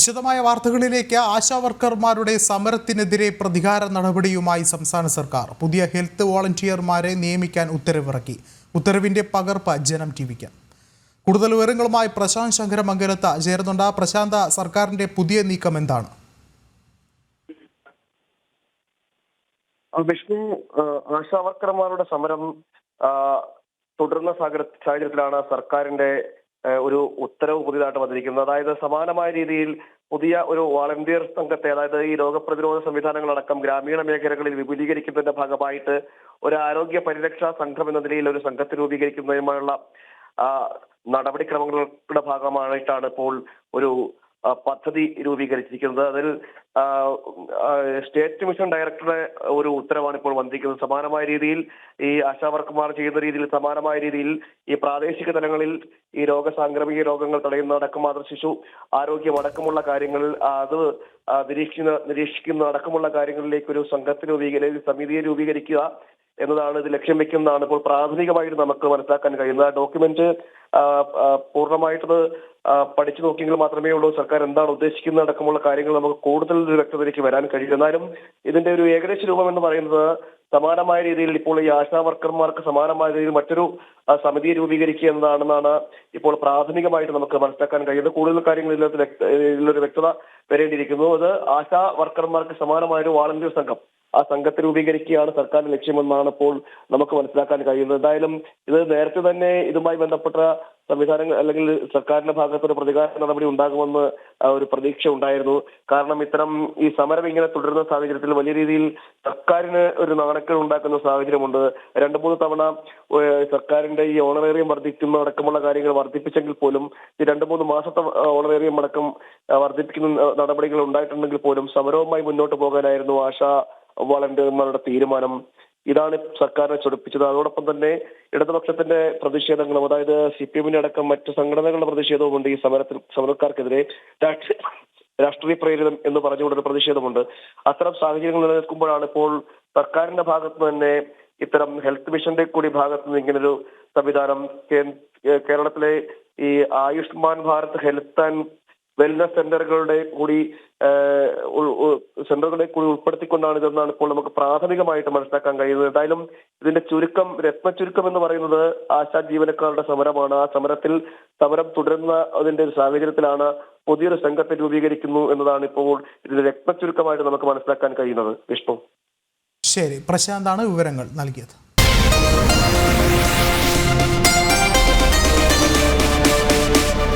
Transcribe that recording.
വിശദമായ വാർത്തകളിലേക്ക്. ആശാവർക്കർമാരുടെ സമരത്തിനെതിരെ പ്രതികാര നടപടിയുമായി സംസ്ഥാന സർക്കാർ പുതിയ ഹെൽത്ത് വോളണ്ടിയർമാരെ നിയമിക്കാൻ ഉത്തരവിറക്കി. ഉത്തരവിന്റെ പകർപ്പ് ജനം ടിവിക്ക്. കൂടുതൽ വിവരങ്ങളുമായി പ്രശാന്ത് ശങ്കരമംഗലത്ത് ചേരുന്നുണ്ട്. പ്രശാന്ത്, സർക്കാരിന്റെ പുതിയ നീക്കം എന്താണ്? വിഷ്ണു, ആശാവർക്കർമാരുടെ സമരം തുടർന്ന സാഹചര്യത്തിലാണ് സർക്കാരിന്റെ ഒരു ഉത്തരവ് പുതിയതായിട്ട് വന്നിരിക്കുന്നത്. അതായത് സമാനമായ രീതിയിൽ പുതിയ ഒരു വോളണ്ടിയർ സംഘത്തെ, അതായത് ഈ രോഗപ്രതിരോധ സംവിധാനങ്ങളടക്കം ഗ്രാമീണ മേഖലകളിൽ വിപുലീകരിക്കുന്നതിന്റെ ഭാഗമായിട്ട് ഒരു ആരോഗ്യ പരിരക്ഷാ സംഘം എന്ന നിലയിൽ ഒരു സംഘത്തെ രൂപീകരിക്കുന്നതിനുമായുള്ള നടപടിക്രമങ്ങളുടെ ഭാഗമായിട്ടാണ് ഇപ്പോൾ ഒരു പദ്ധതി രൂപീകരിച്ചിരിക്കുന്നത്. അതിൽ സ്റ്റേറ്റ് മിഷൻ ഡയറക്ടറുടെ ഒരു ഉത്തരവാണ് ഇപ്പോൾ വന്നിരിക്കുന്നത്. സമാനമായ രീതിയിൽ ഈ ആശാവർക്കർമാർ ചെയ്യുന്ന രീതിയിൽ സമാനമായ രീതിയിൽ ഈ പ്രാദേശിക തലങ്ങളിൽ ഈ സാംക്രമിക രോഗങ്ങൾ തടയുന്ന അടക്കം മാതൃ ശിശു ആരോഗ്യം അടക്കമുള്ള കാര്യങ്ങൾ അത് നിരീക്ഷിക്കുന്ന അടക്കമുള്ള കാര്യങ്ങളിലേക്ക് ഒരു സമിതിയെ രൂപീകരിക്കുക എന്നതാണ് ഇത് ലക്ഷ്യം വെക്കുന്നതാണ് ഇപ്പോൾ പ്രാഥമികമായിട്ട് നമുക്ക് മനസ്സിലാക്കാൻ കഴിയുന്നത്. ഡോക്യുമെന്റ് പൂർണ്ണമായിട്ടത് പഠിച്ചു നോക്കിയെങ്കിൽ മാത്രമേ ഉള്ളൂ സർക്കാർ എന്താണ് ഉദ്ദേശിക്കുന്നത് അടക്കമുള്ള കാര്യങ്ങൾ നമുക്ക് കൂടുതൽ വ്യക്തതയിലേക്ക് വരാൻ കഴിയും. എന്നാലും ഇതിന്റെ ഒരു ഏകദേശ രൂപം എന്ന് പറയുന്നത് സമാനമായ രീതിയിൽ ഇപ്പോൾ ഈ ആശാവർക്കർമാർക്ക് സമാനമായ രീതിയിൽ മറ്റൊരു സമിതിയെ രൂപീകരിക്കുക എന്നതാണെന്നാണ് ഇപ്പോൾ പ്രാഥമികമായിട്ട് നമുക്ക് മനസ്സിലാക്കാൻ കഴിയുന്നത്. കൂടുതൽ കാര്യങ്ങൾ ഇതിലൊരു വ്യക്തത വരേണ്ടിയിരിക്കുന്നു. അത് ആശാ വർക്കർമാർക്ക് സമാനമായൊരു വാളണ്ടിയർ സംഘം, ആ സംഘത്തെ രൂപീകരിക്കുകയാണ് സർക്കാരിന്റെ ലക്ഷ്യമെന്നാണ് ഇപ്പോൾ നമുക്ക് മനസ്സിലാക്കാൻ കഴിയുന്നത്. എന്തായാലും ഇത് നേരത്തെ തന്നെ ഇതുമായി ബന്ധപ്പെട്ട സംവിധാനങ്ങൾ അല്ലെങ്കിൽ സർക്കാരിന്റെ ഭാഗത്തൊരു പ്രതികാര നടപടി ഉണ്ടാകുമെന്ന് ഒരു പ്രതീക്ഷ ഉണ്ടായിരുന്നു. കാരണം ഇത്തരം ഈ സമരം ഇങ്ങനെ തുടരുന്ന സാഹചര്യത്തിൽ വലിയ രീതിയിൽ സർക്കാരിന് ഒരു നാണക്കേട് ഉണ്ടാക്കുന്ന സാഹചര്യമുണ്ട്. 2-3 തവണ സർക്കാരിന്റെ ഈ ഓണറേറിയം വർദ്ധിക്കുന്ന അടക്കമുള്ള കാര്യങ്ങൾ വർദ്ധിപ്പിച്ചെങ്കിൽ പോലും ഈ 2-3 മാസത്തെ ഓണറേറിയം അടക്കം വർദ്ധിപ്പിക്കുന്ന നടപടികൾ ഉണ്ടായിട്ടുണ്ടെങ്കിൽ പോലും സമരവുമായി മുന്നോട്ട് പോകാനായിരുന്നു ആശാ വോളണ്ടിയർമാരുടെ തീരുമാനം. ഇതാണ് സർക്കാരിനെ ചൊടിപ്പിച്ചത്. അതോടൊപ്പം തന്നെ ഇടതുപക്ഷത്തിന്റെ പ്രതിഷേധങ്ങളും, അതായത് CPM അടക്കം മറ്റ് സംഘടനകളുടെ പ്രതിഷേധവുമുണ്ട്. ഈ സമരക്കാർക്കെതിരെ രാഷ്ട്രീയ പ്രേരിതം എന്ന് പറഞ്ഞുകൊണ്ടൊരു പ്രതിഷേധമുണ്ട്. അത്തരം സാഹചര്യങ്ങൾ നിലനിൽക്കുമ്പോഴാണ് ഇപ്പോൾ സർക്കാരിന്റെ ഭാഗത്ത് തന്നെ ഇത്തരം ഹെൽത്ത് മിഷന്റെ കൂടി ഭാഗത്ത് നിന്ന് ഇങ്ങനൊരു സംവിധാനം കേരളത്തിലെ ഈ Ayushman Bharat health and wellness സെന്ററുകളുടെ കൂടി ഉൾപ്പെടുത്തിക്കൊണ്ടാണ് ഇതെന്നാണ് ഇപ്പോൾ നമുക്ക് പ്രാഥമികമായിട്ട് മനസ്സിലാക്കാൻ കഴിയുന്നത്. എന്തായാലും ഇതിന്റെ രത്നചുരുക്കം എന്ന് പറയുന്നത് ആശാ ജീവനക്കാരുടെ സമരമാണ്. ആ സമരം തുടരുന്ന അതിന്റെ ഒരു സാഹചര്യത്തിലാണ് പുതിയൊരു സംഘത്തെ രൂപീകരിക്കുന്നു എന്നതാണ് ഇപ്പോൾ ഇതിന്റെ രത്നചുരുക്കമായിട്ട് നമുക്ക് മനസ്സിലാക്കാൻ കഴിയുന്നത്. വിഷ്ണു, ശരി, പ്രശാന്താണ് വിവരങ്ങൾ നൽകിയത്.